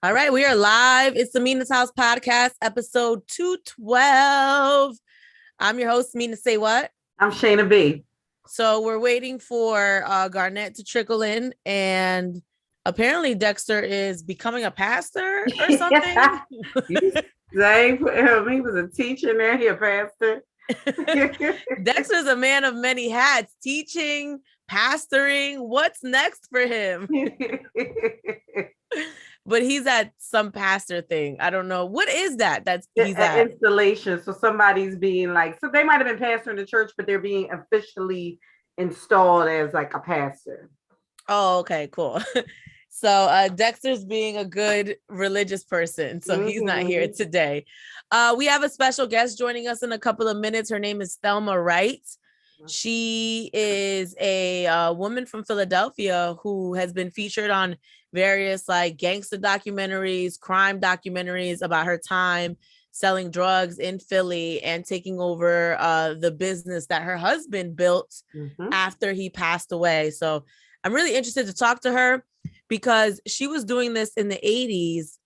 All right, we are live. It's the Mina's House podcast, episode 212. I'm your host, Mina SayWhat. I'm Shana B. So we're waiting for Garnett to trickle in, and apparently Dexter is becoming a pastor or something. You say he was a teacher, now he a pastor. Dexter's a man of many hats, teaching, pastoring. What's next for him? But he's at some pastor thing. I don't know. What is that? He's at installation. So somebody's being like, so they might have been pastor in the church, but they're being officially installed as like a pastor. Oh, okay, cool. So Dexter's being a good religious person. So he's not here today. We have a special guest joining us in a couple of minutes. Her name is Thelma Wright. She is a woman from Philadelphia who has been featured on various like gangster documentaries, crime documentaries about her time selling drugs in Philly and taking over the business that her husband built after he passed away. So I'm really interested to talk to her because she was doing this in the 80s.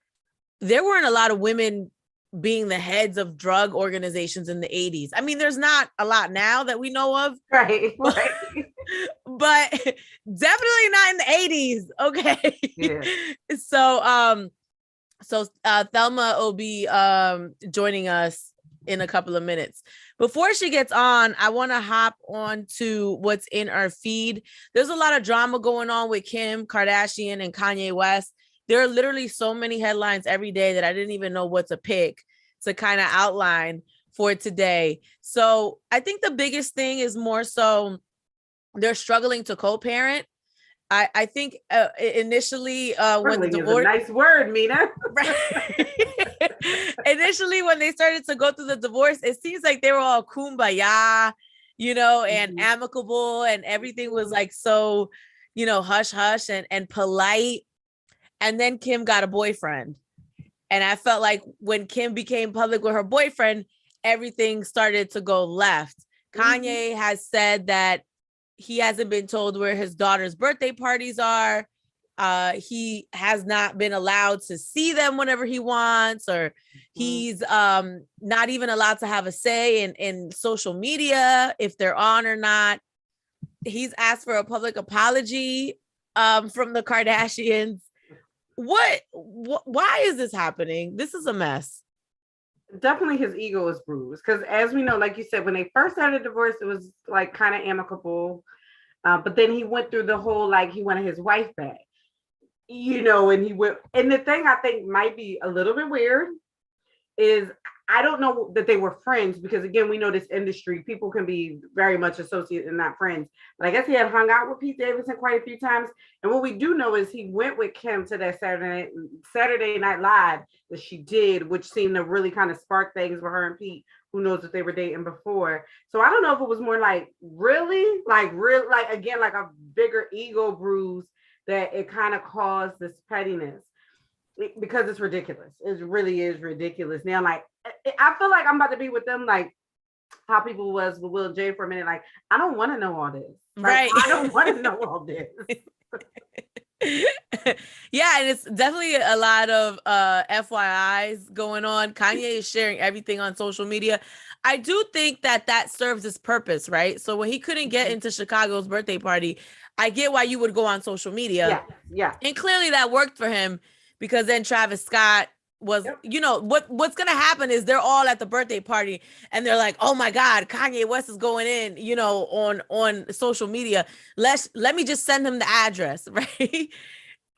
There weren't a lot of women being the heads of drug organizations in the 80s. I mean, there's not a lot now that we know of. Right. But definitely not in the 80s. Okay. Yeah. So Thelma will be joining us in a couple of minutes. Before she gets on, I want to hop on to what's in our feed. There's a lot of drama going on with Kim Kardashian and Kanye West. There are literally so many headlines every day that I didn't even know what to pick to kind of outline for today. So I think the biggest thing is more so they're struggling to co-parent. I think initially when the divorce, a nice word, Mina. Initially when they started to go through the divorce, it seems like they were all kumbaya, and amicable, and everything was like so, hush hush and polite. And then Kim got a boyfriend. And I felt like when Kim became public with her boyfriend, everything started to go left. Kanye has said that he hasn't been told where his daughter's birthday parties are. He has not been allowed to see them whenever he wants, or he's not even allowed to have a say in social media, if they're on or not. He's asked for a public apology from the Kardashians. Why is this happening? This is a mess. Definitely his ego is bruised because, as we know, like you said, when they first started divorce, it was like kind of amicable, but then he went through the whole like he wanted his wife back, and he went. And the thing I think might be a little bit weird is I don't know that they were friends because, again, we know this industry, people can be very much associated and not friends. But I guess he had hung out with Pete Davidson quite a few times. And what we do know is he went with Kim to that Saturday Night Live that she did, which seemed to really kind of spark things with her and Pete. Who knows if they were dating before. So I don't know if it was more like again, like a bigger ego bruise that it kind of caused this pettiness. Because it's ridiculous. It really is ridiculous. Now, like, I feel like I'm about to be with them, like how people was with Will J for a minute. Like, I don't want to know all this. Right. I don't want to know all this. Yeah, and it's definitely a lot of FYIs going on. Kanye is sharing everything on social media. I do think that serves its purpose, right? So when he couldn't get into Chicago's birthday party, I get why you would go on social media. Yeah. And clearly that worked for him. Because then Travis Scott was, what's going to happen is they're all at the birthday party and they're like, oh my God, Kanye West is going in, on social media. Let me just send him the address, right?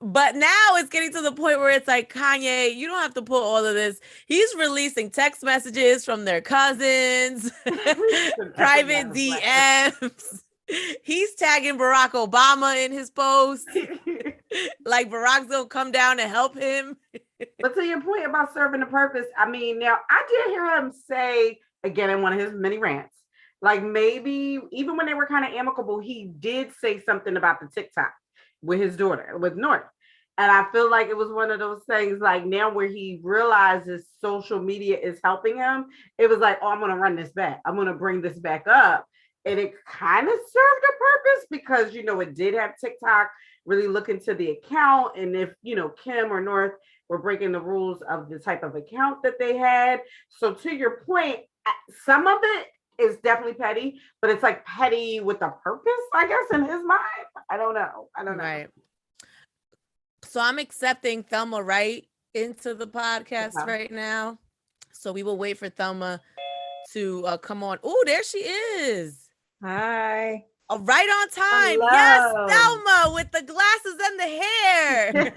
But now it's getting to the point where it's like, Kanye, you don't have to put all of this. He's releasing text messages from their cousins, private DMs. He's tagging Barack Obama in his post. Like Barack's gonna come down and help him. But to your point about serving a purpose, I mean, now I did hear him say again in one of his many rants, like maybe even when they were kind of amicable, he did say something about the TikTok with his daughter, with North. And I feel like it was one of those things like now where he realizes social media is helping him. It was like, oh, I'm going to run this back. I'm going to bring this back up. And it kind of served a purpose because, it did have TikTok really look into the account and if, Kim or North were breaking the rules of the type of account that they had. So to your point, some of it is definitely petty, but it's like petty with a purpose, I guess, in his mind. I don't know. Right. So I'm accepting Thelma Wright into the podcast right now. So we will wait for Thelma to come on. Oh, there she is. Hi. Oh, right on time. Hello. Yes, Thelma with the glasses and the hair.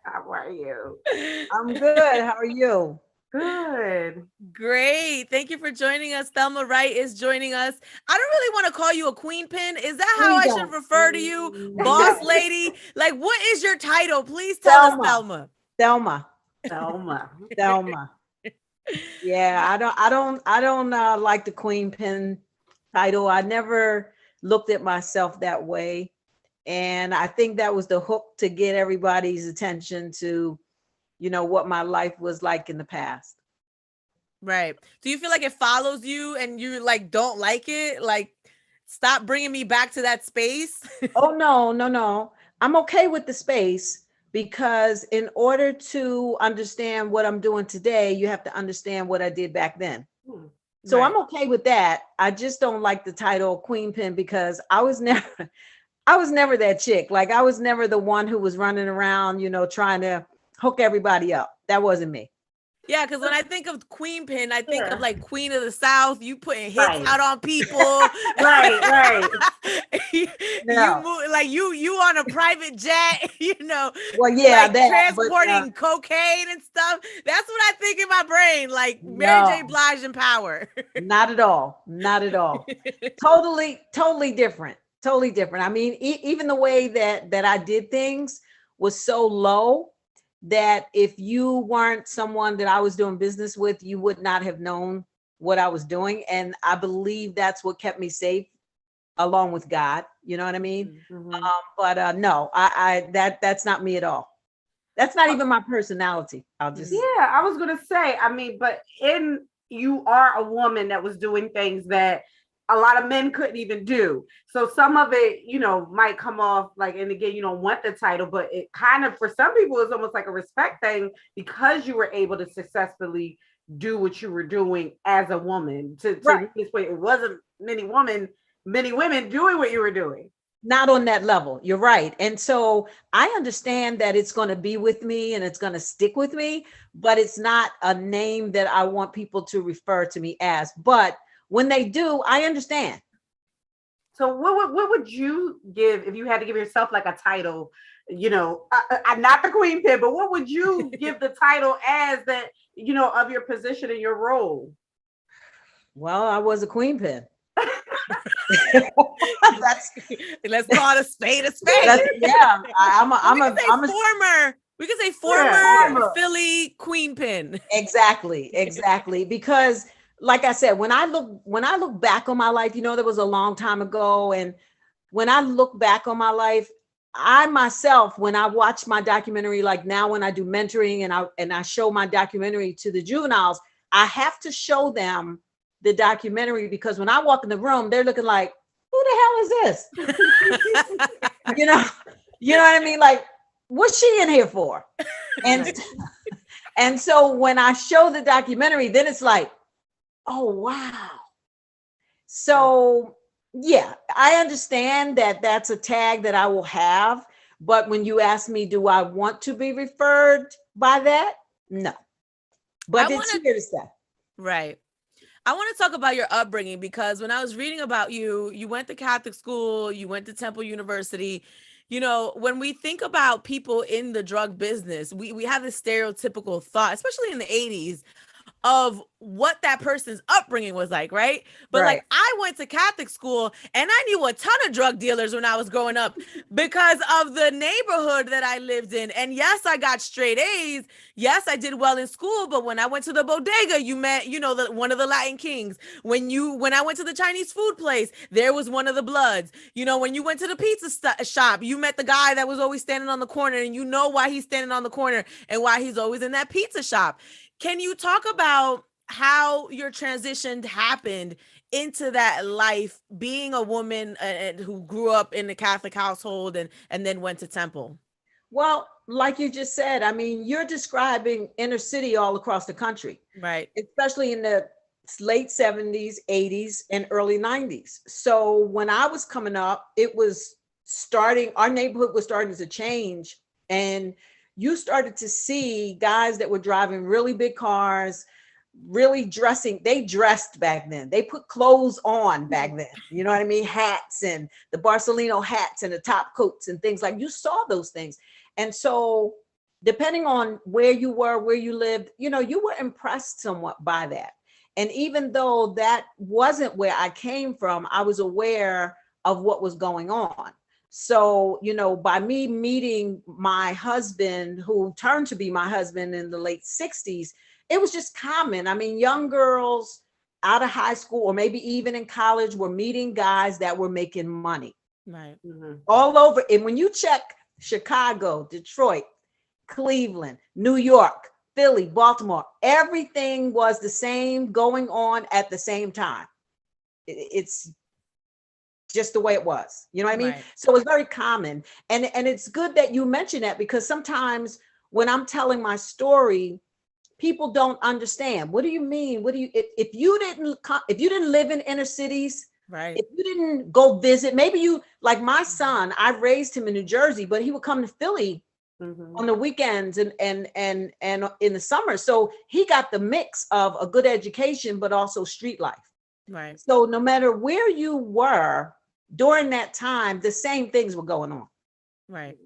How are you? I'm good. How are you? Good. Great. Thank you for joining us. Thelma Wright is joining us. I don't really want to call you a queen pin. Is that how I should refer to you? Boss lady? Like, what is your title? Please tell us, Thelma. Thelma. Yeah, I don't like the queen pin title. I never looked at myself that way. And I think that was the hook to get everybody's attention to, what my life was like in the past. Right. Do you feel like it follows you and you like don't like it? Like, stop bringing me back to that space? Oh, no. I'm okay with the space because in order to understand what I'm doing today, you have to understand what I did back then. So I'm okay with that. I just don't like the title queen pin because I was never that chick. Like I was never the one who was running around, trying to hook everybody up. That wasn't me. Yeah, because when I think of queen pin, I think of like Queen of the South. You putting hits out on people. right. You move like you on a private jet. Well, yeah, like transporting cocaine and stuff. That's what I think in my brain. Like Mary J. Blige and Power. Not at all. Totally different. Totally different. I mean, even the way that I did things was so low that if you weren't someone that I was doing business with, you would not have known what I was doing. And I believe that's what kept me safe along with God. You know what I mean? Mm-hmm. But no, that's not me at all. That's not even my personality. I was going to say, I mean, but you are a woman that was doing things that a lot of men couldn't even do. So some of it, might come off like, and again, you don't want the title, but it kind of, for some people, is almost like a respect thing because you were able to successfully do what you were doing as a woman. To this point, it wasn't many women doing what you were doing. Not on that level. You're right. And so I understand that it's going to be with me and it's going to stick with me, but it's not a name that I want people to refer to me as. But when they do, I understand. So what would you give if you had to give yourself like a title, not the queen pin, but what would you give the title as that, of your position and your role? Well, I was a queen pin. Let's call it a spade a spade. We can say former Philly queen pin. Exactly. Because like I said, when I look back on my life, there was a long time ago. And when I look back on my life, I myself, when I watch my documentary, like now when I do mentoring and I show my documentary to the juveniles, I have to show them the documentary because when I walk in the room, they're looking like, who the hell is this? You know what I mean? Like, what's she in here for? And so when I show the documentary, then it's like, oh, wow. So, yeah, I understand that that's a tag that I will have. But when you ask me, do I want to be referred by that? No. But it's here to stay. Right. I want to talk about your upbringing because when I was reading about you, you went to Catholic school, you went to Temple University. When we think about people in the drug business, we have this stereotypical thought, especially in the 80s, of what that person's upbringing was like, right? But like I went to Catholic school and I knew a ton of drug dealers when I was growing up because of the neighborhood that I lived in. And yes, I got straight A's. Yes, I did well in school, but when I went to the bodega, you met, one of the Latin Kings. When I went to the Chinese food place, there was one of the Bloods. When you went to the pizza shop, you met the guy that was always standing on the corner, and you know why he's standing on the corner and why he's always in that pizza shop. Can you talk about how your transition happened into that life being a woman who grew up in the Catholic household and then went to Temple? Well, like you just said, I mean, you're describing inner city all across the country, Right. especially in the late 70s, 80s, and early 90s. So when I was coming up, it was starting, our neighborhood was starting to change. And you started to see guys that were driving really big cars, really dressing. They dressed back then. They put clothes on back then. You know what I mean? Hats and the Barcelona hats and the top coats and things like, you saw those things. And so depending on where you were, where you lived, you know, you were impressed somewhat by that. And even though that wasn't where I came from, I was aware of what was going on. So, you know, by me meeting my husband, who turned to be my husband in the late 60s, it was just common. I mean, young girls out of high school or maybe even in college were meeting guys that were making money. Right. All over. And when you check Chicago, Detroit, Cleveland, New York, Philly, Baltimore, everything was the same going on at the same time. It's just the way it was, you know what I mean? Right. So it's very common. And it's good that you mention that, because sometimes when I'm telling my story, people don't understand. What do you mean? What do you, if you didn't live in inner cities, right, if you didn't go visit, maybe you, like my son, I raised him in New Jersey, but he would come to Philly on the weekends and in the summer. So he got the mix of a good education, but also street life. Right. So no matter where you were during that time, the same things were going on. Right.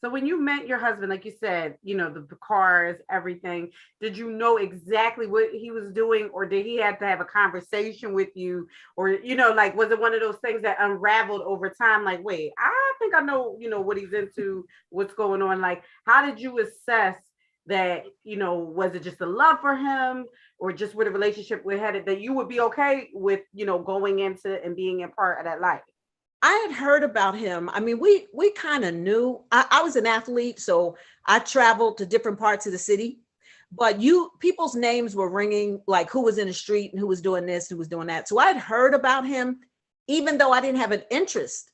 So when you met your husband, like you said, you know, the cars, everything, did you know exactly what he was doing, or did he have to have a conversation with you? Or, you know, like, was it one of those things that unraveled over time? Like, wait, I think I know, you know, what he's into, what's going on. Like, how did you assess that, you know, was it just a love for him, or just with a relationship we had, that you would be okay with, you know, going into and being a part of that life? I had heard about him. I mean, we kind of knew. I was an athlete, so I traveled to different parts of the city. But people's names were ringing, like who was in the street and who was doing this, who was doing that. So I had heard about him, even though I didn't have an interest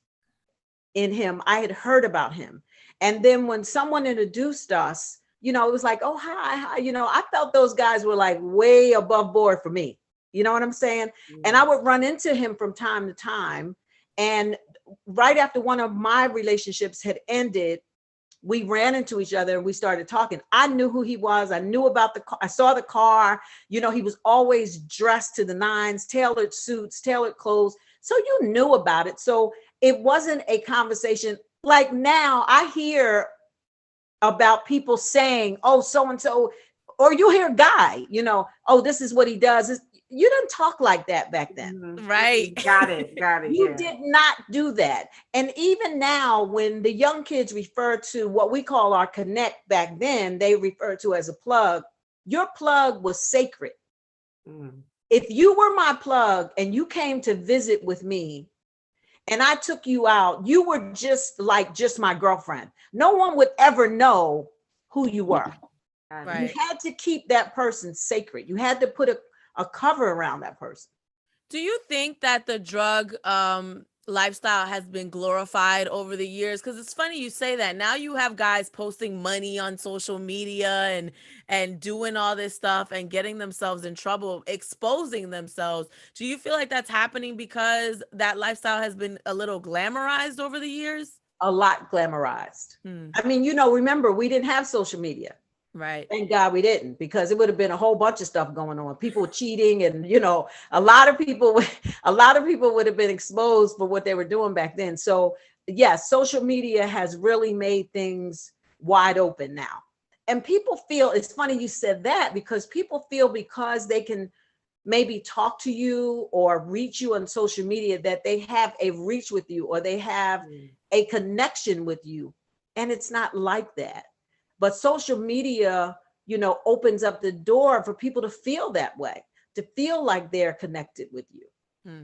in him. I had heard about him. And then when someone introduced us, you know, it was like, oh, hi. You know, I felt those guys were like way above board for me. You know what I'm saying? And I would run into him from time to time. And right after one of my relationships had ended, we ran into each other and we started talking. I knew who he was. I knew about the car. I saw the car. You know, he was always dressed to the nines, tailored suits, tailored clothes. So you knew about it. So it wasn't a conversation like now I hear about people saying, oh, so-and-so, or you hear Guy, you know, oh, this is what he does. You didn't talk like that back then. Right. Got it. You did not do that. And even now, when the young kids refer to what we call our connect back then, they refer to as a plug. Your plug was sacred. If you were my plug and you came to visit with me and I took you out, you were just my girlfriend. No one would ever know who you were. Right. You had to keep that person sacred. You had to put a cover around that person. Do you think that the drug lifestyle has been glorified over the years? Because it's funny you say that. Now you have guys posting money on social media and doing all this stuff and getting themselves in trouble, exposing themselves. Do you feel like that's happening because that lifestyle has been a little glamorized over the years? A lot glamorized. I mean, you know, remember, we didn't have social media. Right. Thank God we didn't, because it would have been a whole bunch of stuff going on. People cheating, and you know, a lot of people would have been exposed for what they were doing back then. So yes, social media has really made things wide open now. And people feel, it's funny you said that, because people feel because they can maybe talk to you or reach you on social media that they have a reach with you, or they have a connection with you. And it's not like that. But social media, you know, opens up the door for people to feel that way, to feel like they're connected with you.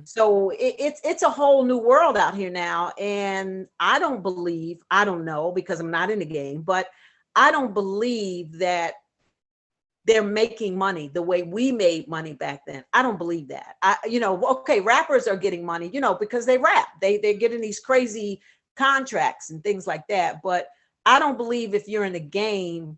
So it's a whole new world out here now. And I don't know, because I'm not in the game, but I don't believe that they're making money the way we made money back then. I don't believe that. Okay, rappers are getting money, because they rap. They're getting these crazy contracts and things like that. But I don't believe if you're in the game,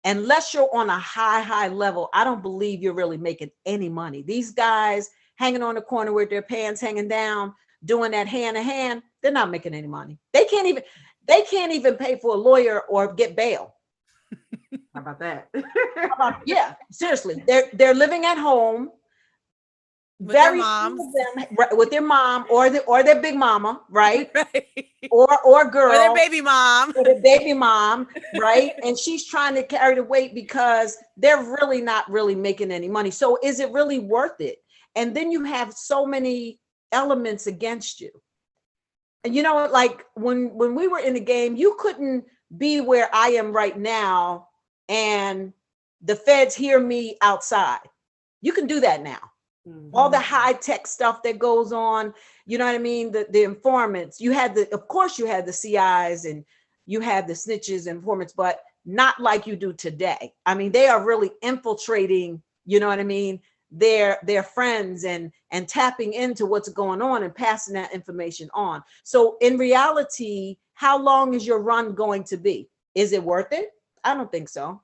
unless you're on a high level, I don't believe you're really making any money. These guys hanging on the corner with their pants hanging down, doing that hand to hand, they're not making any money. They can't even pay for a lawyer or get bail. How about that? Yeah, seriously. They're living at home. With Very their moms. few of them, with their mom or their big mama, right? Right. Or girl. Or their baby mom. Or their baby mom, right? And she's trying to carry the weight because they're really not really making any money. So is it really worth it? And then you have so many elements against you. And like when we were in the game, you couldn't be where I am right now and the feds hear me outside. You can do that now. Mm-hmm. All the high tech stuff that goes on, you know what I mean? The informants, of course you had the CIs and you had the snitches and informants, but not like you do today. I mean, they are really infiltrating, you know what I mean? Their friends and tapping into what's going on and passing that information on. So in reality, how long is your run going to be? Is it worth it? I don't think so.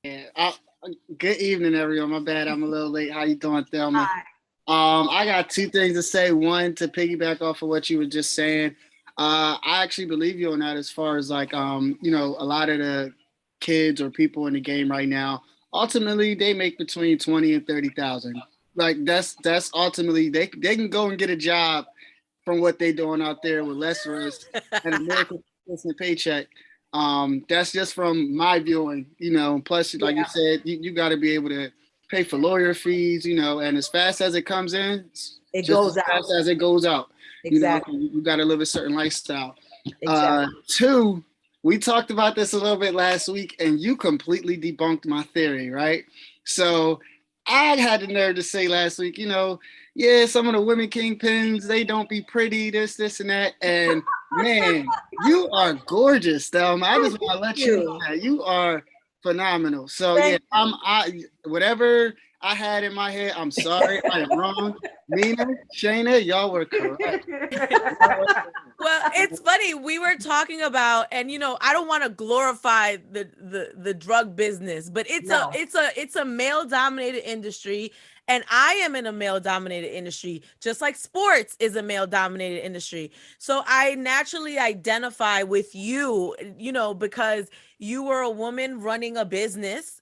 Yeah. Good evening, everyone. My bad, I'm a little late. How you doing, Thelma? Hi. I got two things to say. One, to piggyback off of what you were just saying. I actually believe you on that as far as like, a lot of the kids or people in the game right now, ultimately they make between 20 and 30,000. Like that's ultimately they can go and get a job from what they're doing out there with less risk and a more consistent paycheck. That's just from my viewing, plus like you said, you got to be able to pay for lawyer fees, and as fast as it comes in, it goes as fast as it goes out. Exactly. You got to live a certain lifestyle. Exactly. Two, we talked about this a little bit last week and you completely debunked my theory, right? So I had the nerve to say last week, some of the women kingpins, they don't be pretty, this and that. And man, you are gorgeous, Thelma. I just want to let you know that you are phenomenal. So whatever I had in my head, I'm sorry, I am wrong. Mina, Shana, y'all were correct. Well, it's funny. We were talking about, and I don't want to glorify the drug business, but it's a male dominated industry, and I am in a male dominated industry, just like sports is a male dominated industry. So I naturally identify with you, because you were a woman running a business,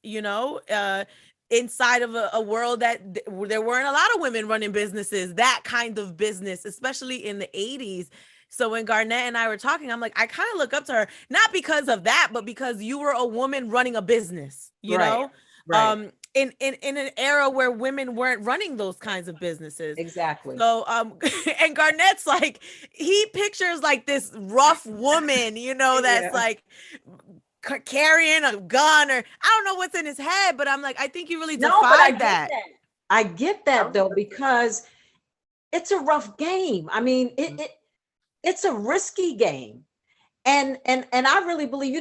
inside of a world that there weren't a lot of women running businesses, that kind of business, especially in the 80s. So when Garnett and I were talking, I'm like, I kind of look up to her, not because of that, but because you were a woman running a business, know, right. In an era where women weren't running those kinds of businesses. Exactly. So, and Garnett's like, he pictures like this rough woman, that's like carrying a gun, or I don't know what's in his head, but I'm like, I think you really defied that. I get that though, because it's a rough game. I mean, it's a risky game. And I really believe,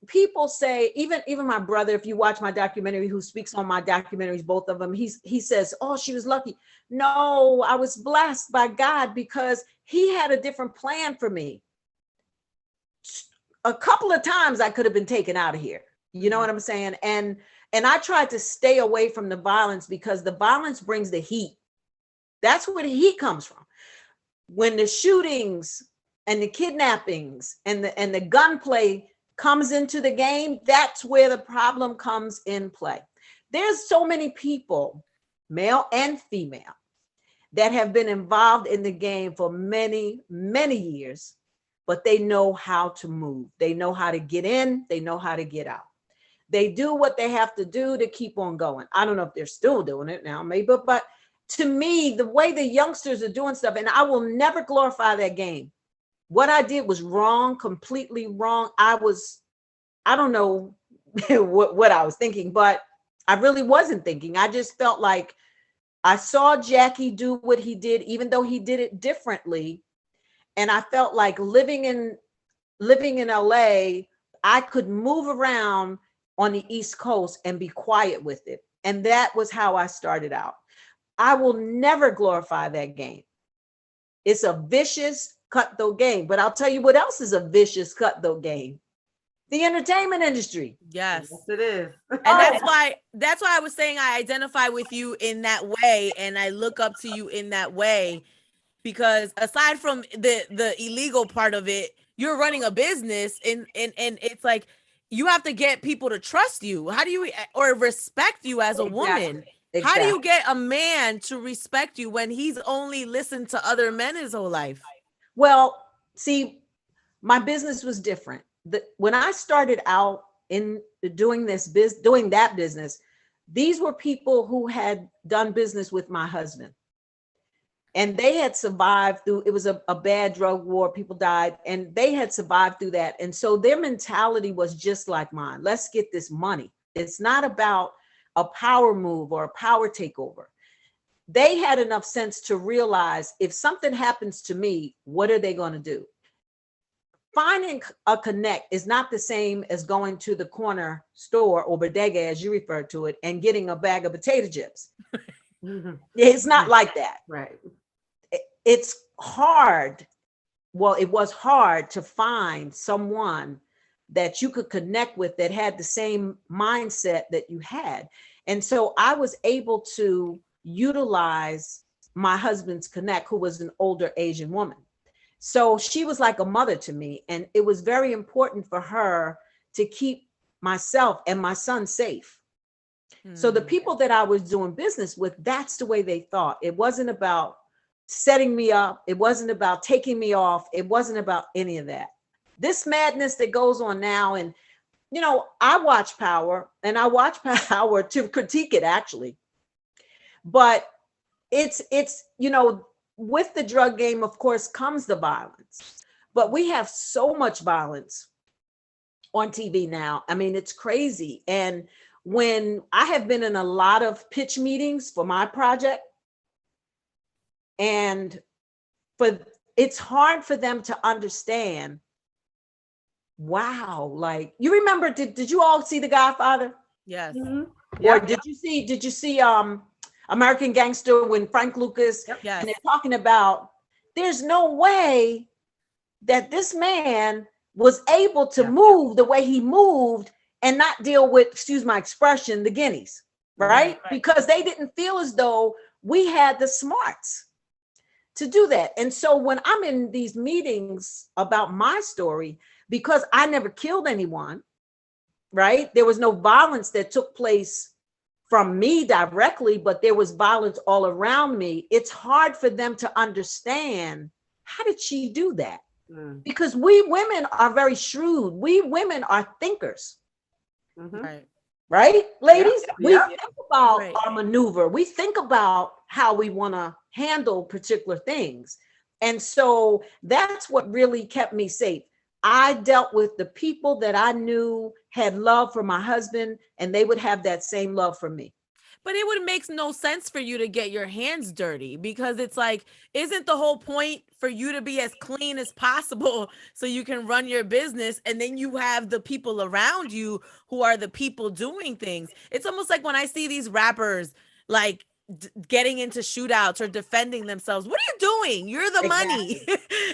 people say, even my brother, if you watch my documentary, who speaks on my documentaries, both of them, he says, oh, she was lucky. No, I was blessed by God because he had a different plan for me. A couple of times I could have been taken out of here. You know what I'm saying? And I tried to stay away from the violence because the violence brings the heat. That's where the heat comes from. When the shootings and the kidnappings and the gunplay comes into the game, that's where the problem comes in play. There's so many people, male and female, that have been involved in the game for many, many years, but they know how to move. They know how to get in. They know how to get out. They do what they have to do to keep on going. I don't know if they're still doing it now, maybe, but to me, the way the youngsters are doing stuff, and I will never glorify that game. What I did was wrong, completely wrong. I don't know what I was thinking, but I really wasn't thinking. I just felt like I saw Jackie do what he did, even though he did it differently. And I felt like living in LA, I could move around on the East Coast and be quiet with it. And that was how I started out. I will never glorify that game. It's a vicious, cutthroat game. But I'll tell you what else is a vicious, cutthroat game. The entertainment industry. Yes. Yes, it is. And that's why I was saying I identify with you in that way, and I look up to you in that way, because aside from the illegal part of it, you're running a business, and it's like you have to get people to trust you. How do you, or respect you as a woman? How do you get a man to respect you when he's only listened to other men his whole life? Well, see, my business was different. When I started out in doing that business, these were people who had done business with my husband. And they had survived through, it was a bad drug war, people died, and they had survived through that. And so their mentality was just like mine. Let's get this money. It's not about a power move or a power takeover. They had enough sense to realize if something happens to me, what are they going to do? Finding a connect is not the same as going to the corner store, or bodega as you refer to it, and getting a bag of potato chips. It's not like that. Right. It's hard. Well, it was hard to find someone that you could connect with that had the same mindset that you had. And so I was able to utilize my husband's connect, who was an older Asian woman. So she was like a mother to me. And it was very important for her to keep myself and my son safe. So the people that I was doing business with, that's the way they thought. It wasn't about setting me up. It wasn't about taking me off. It wasn't about any of that. This madness that goes on now, and, you know, I watch Power, and I watch Power to critique it, actually. But it's, you know, with the drug game, of course, comes the violence. But we have so much violence on TV now. I mean, it's crazy. And when I have been in a lot of pitch meetings for my project, and it's hard for them to understand. Wow, like, you remember, did you all see The Godfather? Yes. Mm-hmm. Or did you see American Gangster, when Frank Lucas, Yes. and they're talking about there's no way that this man was able to move the way he moved and not deal with, excuse my expression, the guineas, right? Because they didn't feel as though we had the smarts to do that. And so when I'm in these meetings about my story, because I never killed anyone, right? There was no violence that took place from me directly, but there was violence all around me. It's hard for them to understand, how did she do that? Because we women are very shrewd. We women are thinkers. Right, ladies? We think about our maneuver. We think about how we want to handle particular things. And so that's what really kept me safe. I dealt with the people that I knew had love for my husband, and they would have that same love for me. But it would make no sense for you to get your hands dirty, because it's like, isn't the whole point for you to be as clean as possible so you can run your business, and then you have the people around you who are the people doing things? It's almost like when I see these rappers like getting into shootouts or defending themselves. What are you doing? You're the money.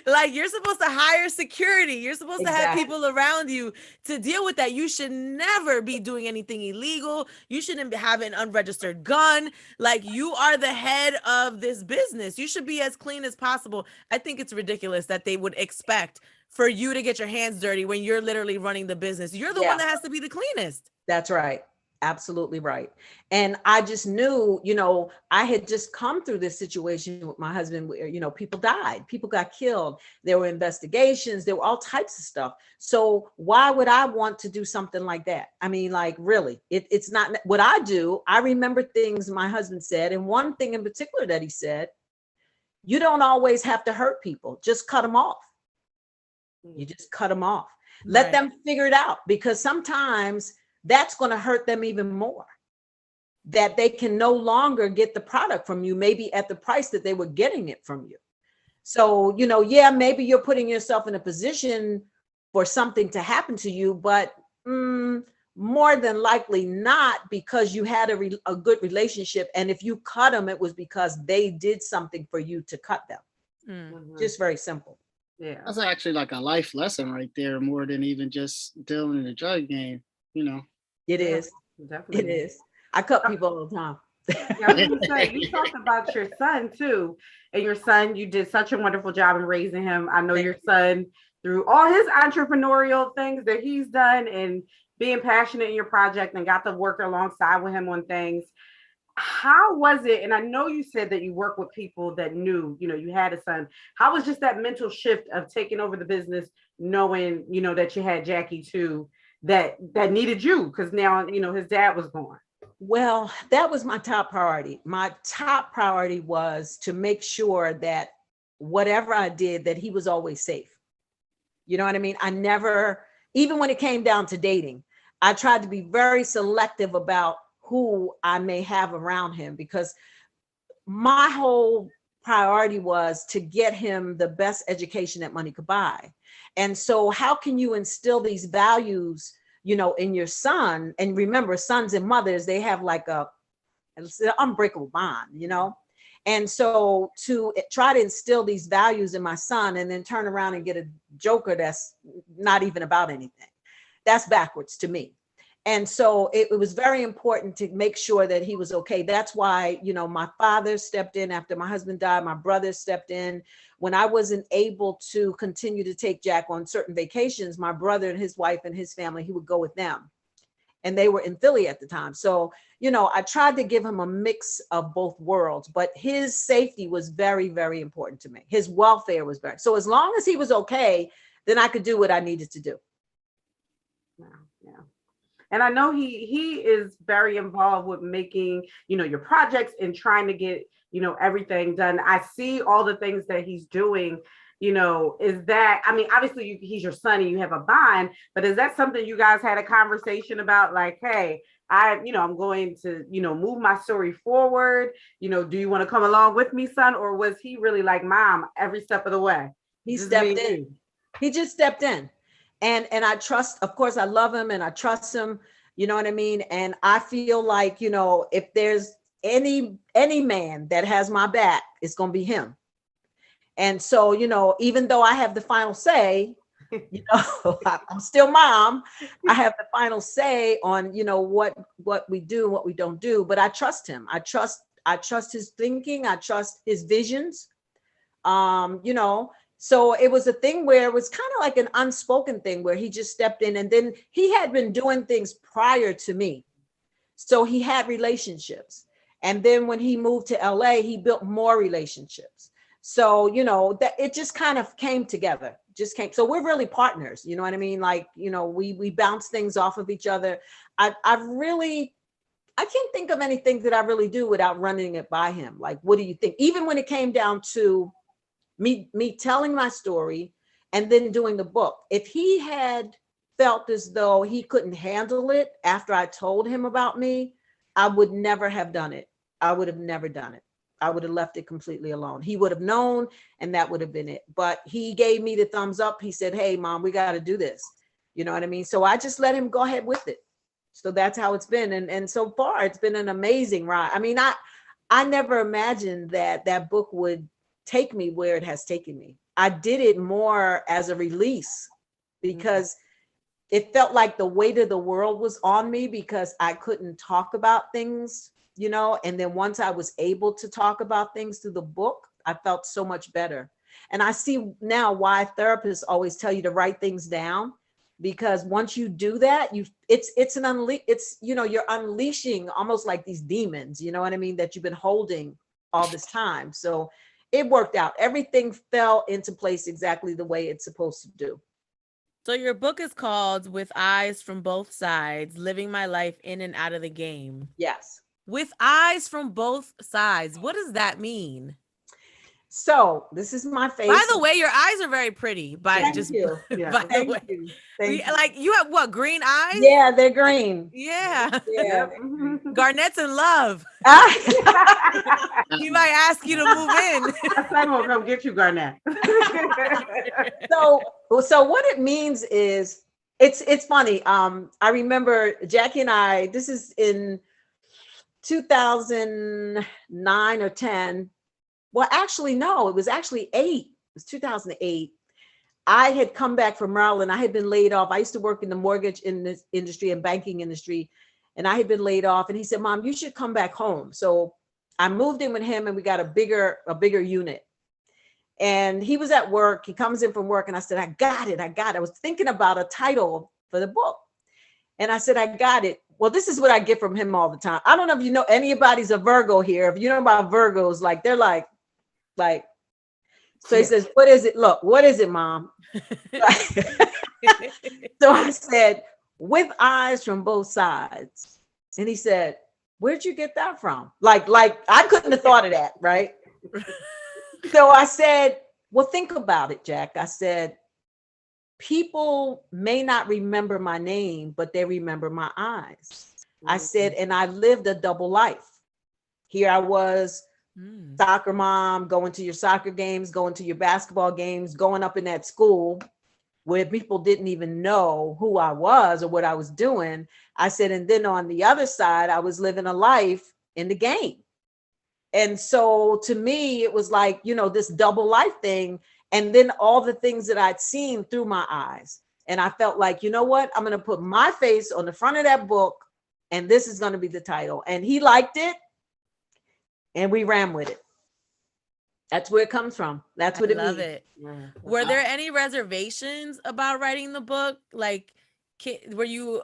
Like, you're supposed to hire security. You're supposed to have people around you to deal with that. You should never be doing anything illegal. You shouldn't have an unregistered gun. Like, you are the head of this business. You should be as clean as possible. I think it's ridiculous that they would expect for you to get your hands dirty when you're literally running the business. You're the one that has to be the cleanest. That's right. Absolutely right. And I just knew, you know, I had just come through this situation with my husband where, you know, people died, people got killed. There were investigations, there were all types of stuff. So why would I want to do something like that? I mean, like, really, it's not what I do. I remember things my husband said. And one thing in particular that he said, you don't always have to hurt people. Just cut them off. You just cut them off. Let them figure it out, because sometimes that's going to hurt them even more, that they can no longer get the product from you, maybe at the price that they were getting it from you. So, you know, yeah, maybe you're putting yourself in a position for something to happen to you, but more than likely not because you had a good relationship. And if you cut them, it was because they did something for you to cut them. Just very simple. Yeah. That's actually like a life lesson right there, more than even just dealing in the drug game, you know. It is. Definitely. It is. I cut people all the time. Yeah, I was gonna say, you talked about your son too. And your son, you did such a wonderful job in raising him. I know your son, through all his entrepreneurial things that he's done and being passionate in your project, and got to work alongside with him on things. How was it? And I know you said that you work with people that knew, you had a son. How was just that mental shift of taking over the business, knowing, that you had Jackie too, that needed you, because now, his dad was gone? Well, that was my top priority. My top priority was to make sure that whatever I did, that he was always safe. You know what I mean? I never, even when it came down to dating, I tried to be very selective about who I may have around him, because my whole priority was to get him the best education that money could buy. And so how can you instill these values, in your son? And remember, sons and mothers, they have like an unbreakable bond, And so to try to instill these values in my son and then turn around and get a joker that's not even about anything, that's backwards to me. And so it was very important to make sure that he was okay. That's why, my father stepped in after my husband died. My brother stepped in. When I wasn't able to continue to take Jack on certain vacations, my brother and his wife and his family, he would go with them. And they were in Philly at the time. So, I tried to give him a mix of both worlds, but his safety was very, very important to me. His welfare was very, so as long as he was okay, then I could do what I needed to do. Yeah. And I know he is very involved with making, your projects and trying to get, everything done. I see all the things that he's doing. Is that, obviously he's your son and you have a bond, but is that something you guys had a conversation about? Like, hey, I'm going to, move my story forward. Do you want to come along with me, son? Or was he really like, Mom, every step of the way? He stepped in. He just stepped in. And I trust, of course, I love him and I trust him, you know what I mean? And I feel like, if there's any man that has my back, it's going to be him. And so, even though I have the final say, I'm still mom, I have the final say on, what we do, what we don't do, but I trust him. I trust his thinking. I trust his visions. So it was a thing where it was kind of like an unspoken thing where he just stepped in, and then he had been doing things prior to me. So he had relationships. And then when he moved to LA, he built more relationships. So, that it just kind of came together, So we're really partners, you know what I mean? Like, we bounce things off of each other. I can't think of anything that I really do without running it by him. Like, what do you think? Even when it came down to me telling my story and then doing the book, if he had felt as though he couldn't handle it after I told him about me, I would never have done it. I would have never done it. I would have left it completely alone. He would have known, and that would have been it. But he gave me the thumbs up. He said, hey, Mom, we got to do this. You know what I mean? So I just let him go ahead with it. So that's how it's been. And so far, it's been an amazing ride. I never imagined that book would take me where it has taken me. I did it more as a release because it felt like the weight of the world was on me because I couldn't talk about things, and then once I was able to talk about things through the book, I felt so much better. And I see now why therapists always tell you to write things down, because once you do that, you're unleashing almost like these demons, you know what I mean, that you've been holding all this time. So it worked out. Everything fell into place exactly the way it's supposed to do. So your book is called With Eyes from Both Sides, Living My Life in and Out of the Game. Yes. With eyes from both sides. What does that mean? So this is my face. By the way, your eyes are very pretty. Thank you. Like you have what, green eyes? Yeah, they're green. Yeah. Yeah. Garnett's in love. He might ask you to move in. My son will come get you, Garnett. So what it means is It's funny. I remember Jackie and I, this is in 2009 or 10. Well, actually, no, it was actually 8. It was 2008. I had come back from Maryland. I had been laid off. I used to work in the mortgage industry and banking industry, and I had been laid off. And he said, "Mom, you should come back home." So I moved in with him, and we got a bigger unit. And he was at work. He comes in from work, and I said, "I got it. I was thinking about a title for the book." And I said, "I got it." Well, this is what I get from him all the time. I don't know if you know anybody's a Virgo here. If you know about Virgos, like they're like, so he says, "What is it? Look, what is it, Mom?" So I said, "With eyes from both sides." And he said, "Where'd you get that from?" Like I couldn't have thought of that, right? So I said, "Well, think about it, Jack." I said, "People may not remember my name, but they remember my eyes." I said, "And I lived a double life. Here I was, soccer mom, going to your soccer games, going to your basketball games, going up in that school where people didn't even know who I was or what I was doing." I said, "And then on the other side, I was living a life in the game." And so to me, it was like, this double life thing. And then all the things that I'd seen through my eyes. And I felt like, you know what? I'm going to put my face on the front of that book, and this is going to be the title. And he liked it, and we ran with it. That's where it comes from. That's what it means. I love it. Yeah. Were there any reservations about writing the book? Like, were you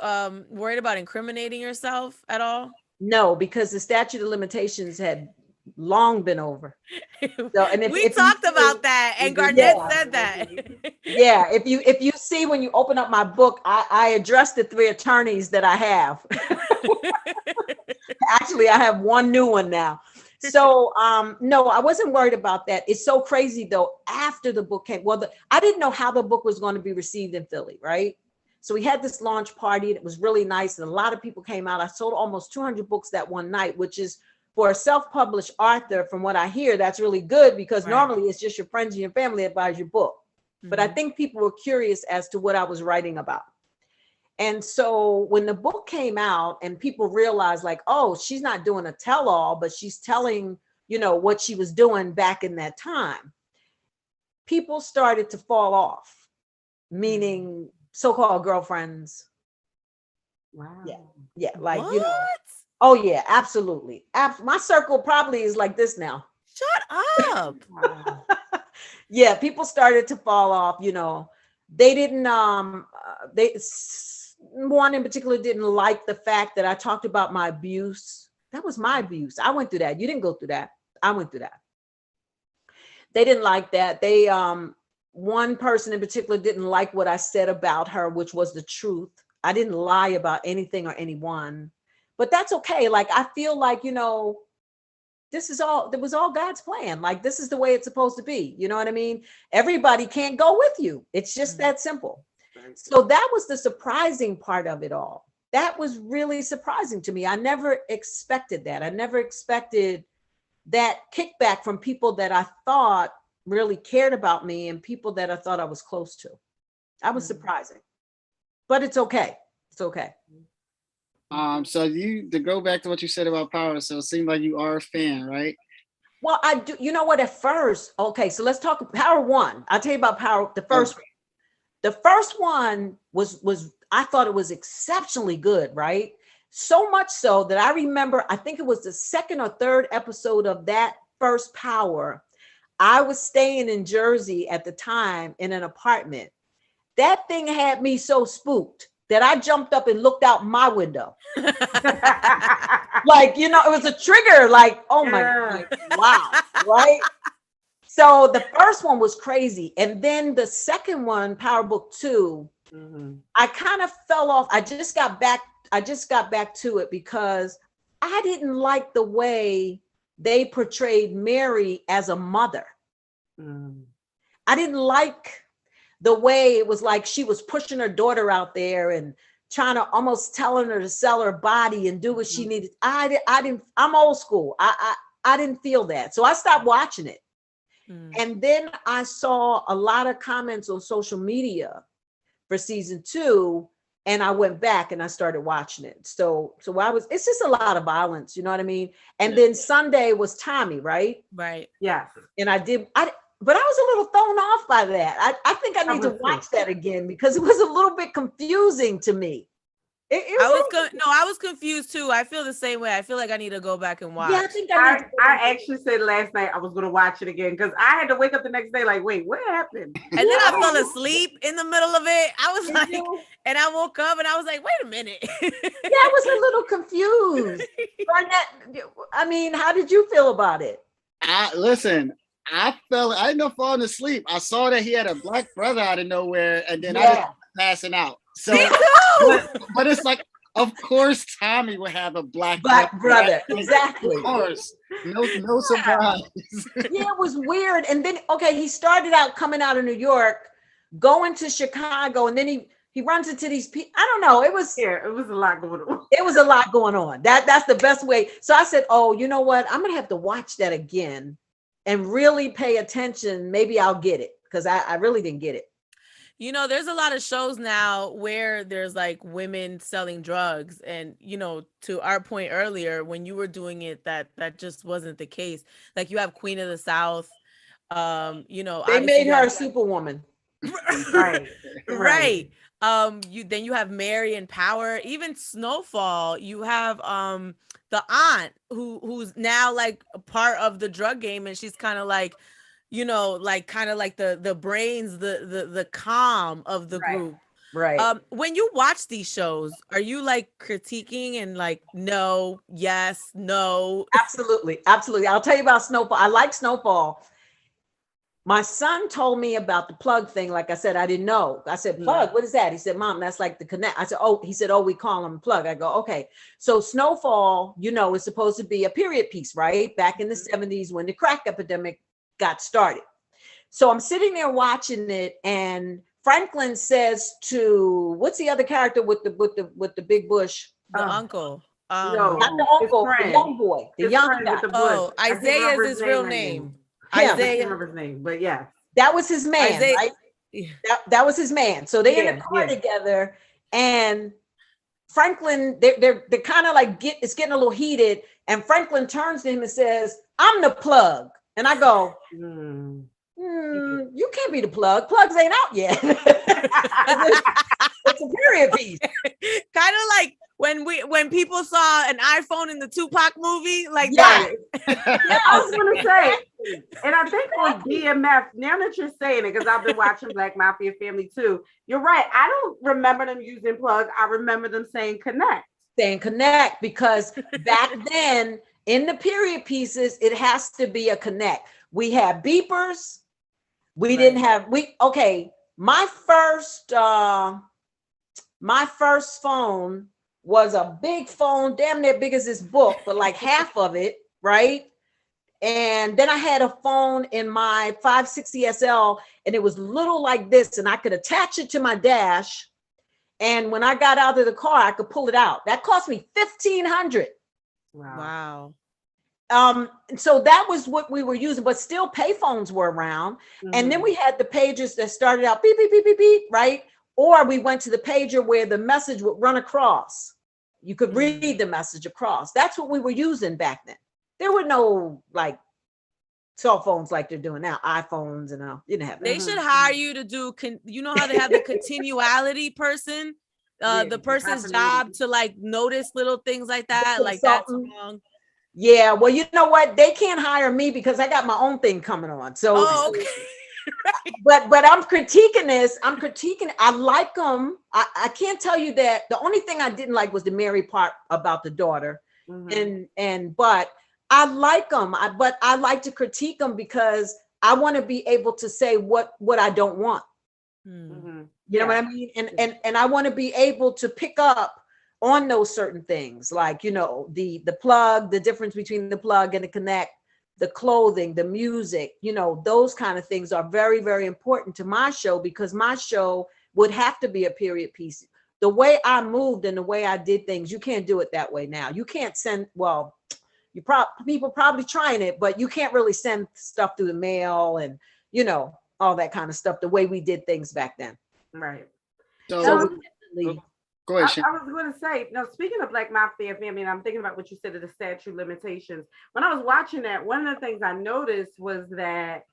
worried about incriminating yourself at all? No, because the statute of limitations had long been over. So, and we talked about that, and Garnett said that. Yeah, if you see when you open up my book, I addressed the 3 attorneys that I have. Actually, I have one new one now. So no, I wasn't worried about that. It's so crazy though. After the book came, I didn't know how the book was going to be received in Philly, right? So we had this launch party, and it was really nice, and a lot of people came out. I sold almost 200 books that one night, which is, for a self-published author, from what I hear, that's really good, because normally it's just your friends and your family that buys your book. But I think people were curious as to what I was writing about. And so when the book came out and people realized, like, oh, she's not doing a tell-all, but she's telling, what she was doing back in that time, people started to fall off, meaning so-called girlfriends. Wow. Yeah. Like, what? Oh yeah, absolutely. My circle probably is like this now. Shut up. Yeah, people started to fall off. They didn't. One in particular didn't like the fact that I talked about my abuse. That was my abuse. I went through that. You didn't go through that. I went through that. They didn't like that. They one person in particular didn't like what I said about her, which was the truth. I didn't lie about anything or anyone. But that's okay. Like, I feel like, that was all God's plan. Like, this is the way it's supposed to be. You know what I mean? Everybody can't go with you. It's just that simple. So that was the surprising part of it all. That was really surprising to me. I never expected that. I never expected that kickback from people that I thought really cared about me and people that I thought I was close to. That was surprising. But it's okay. It's okay. So to go back to what you said about Power, so it seemed like you are a fan, right? Well, I do. You know what? At first, okay, so let's talk Power 1. I'll tell you about Power. The first one. The first one was I thought it was exceptionally good, right? So much so that I remember, I think it was the 2nd or 3rd episode of that first Power. I was staying in Jersey at the time in an apartment. That thing had me so spooked that I jumped up and looked out my window. Like, it was a trigger, like, oh my God, wow, right? So the first one was crazy. And then the second one, Power Book 2, I kind of fell off. I just got back to it because I didn't like the way they portrayed Mary as a mother. I didn't like the way it was like she was pushing her daughter out there and trying to almost telling her to sell her body and do what she needed. I didn't, I'm old school. I didn't feel that. So I stopped watching it. And then I saw a lot of comments on social media for season 2 And I went back and I started watching it. So it's just a lot of violence, you know what I mean? And then Sunday was Tommy, right? Right. Yes. And but I was a little thrown off by that. I think I need to watch that again because it was a little bit confusing to me. I was confused too. I feel the same way. I feel like I need to go back and watch. Yeah, I think I actually said last night I was going to watch it again because I had to wake up the next day like, wait, what happened? And then I fell asleep in the middle of it. I was like, and I woke up and I was like, wait a minute. Yeah, I was a little confused. Garnett, I mean, how did you feel about it? Listen, I didn't know falling asleep. I saw that he had a black brother out of nowhere, and then I just passing out. So, but it's like, of course, Tommy would have a black brother. Exactly. Of course, no surprise. Yeah, it was weird. And then, he started out coming out of New York, going to Chicago, and then he runs into these people. I don't know. It was a lot going on. It was a lot going on. That's the best way. So I said, oh, you know what? I'm gonna have to watch that again and really pay attention. Maybe I'll get it because I really didn't get it. You know, there's a lot of shows now where there's like women selling drugs. And, you know, to our point earlier, when you were doing it, that just wasn't the case. Like you have Queen of the South, you know. They made her a superwoman. Right. Right. You have Mary and Power. Even Snowfall, you have the aunt who's now like a part of the drug game, and she's kind of like, you know, like kind of like the brains, the calm of the group. Right. When you watch these shows, are you like critiquing and like, no, yes, no? Absolutely. I'll tell you about Snowfall. I like Snowfall. My son told me about the plug thing. Like I said, I didn't know. I said, plug, what is that? He said, Mom, that's like the connect. I said, he said, we call them plug. I go, okay. So Snowfall, you know, is supposed to be a period piece, right? Back in the 70s when the crack epidemic got started. So I'm sitting there watching it, and Franklin says to, what's the other character with the big bush? The uncle. No, not the uncle, the young boy, the young guy. Oh, Isaiah is his real name. Isaiah, I can't remember his name, but yeah, that was his man. Isaiah, right? That was his man. So they're in the car together, and Franklin, they're kind of like it's getting a little heated, and Franklin turns to him and says, "I'm the plug," and I go, "You can't be the plug. Plugs ain't out yet." It's a period piece. Kind of like when people saw an iPhone in the Tupac movie, like that. Yeah, I was gonna say, and I think on DMF, now that you're saying it, because I've been watching Black Mafia Family too, you're right. I don't remember them using plug. I remember them saying connect. Saying connect, because back then in the period pieces, it has to be a connect. We had beepers. We didn't have, my first phone was a big phone, damn near big as this book, but like half of it, right? And then I had a phone in my 560 SL, and it was little like this, and I could attach it to my dash. And when I got out of the car, I could pull it out. That cost me $1,500. Wow. So that was what we were using, but still payphones were around. And then we had the pagers that started out beep, beep, beep, beep, beep, right? Or we went to the pager where the message would run across. You could read the message across. That's what we were using back then. There were no like cell phones like they're doing now, iPhones and all. You didn't have that. They should hire you to do, you know how they have the continuality person, the person's job to like notice little things like that, like that's wrong. Yeah, well, you know what? They can't hire me because I got my own thing coming on. So, okay. Right. But I'm critiquing this. I like them. I can't tell you that. The only thing I didn't like was the Mary part about the daughter. But I like them. But I like to critique them because I want to be able to say what I don't want. You know what I mean? And I want to be able to pick up on those certain things, like, you know, the plug, the difference between the plug and the connect, the clothing, the music, you know, those kind of things are very, very important to my show, because my show would have to be a period piece. The way I moved and the way I did things, you can't do it that way now. You can't send, well, people probably trying it, but you can't really send stuff through the mail and, you know, all that kind of stuff, the way we did things back then. Right. So Go ahead, Shana. I was going to say, no, speaking of like mafia family, and I'm thinking about what you said of the statute limitations. When I was watching that, one of the things I noticed was that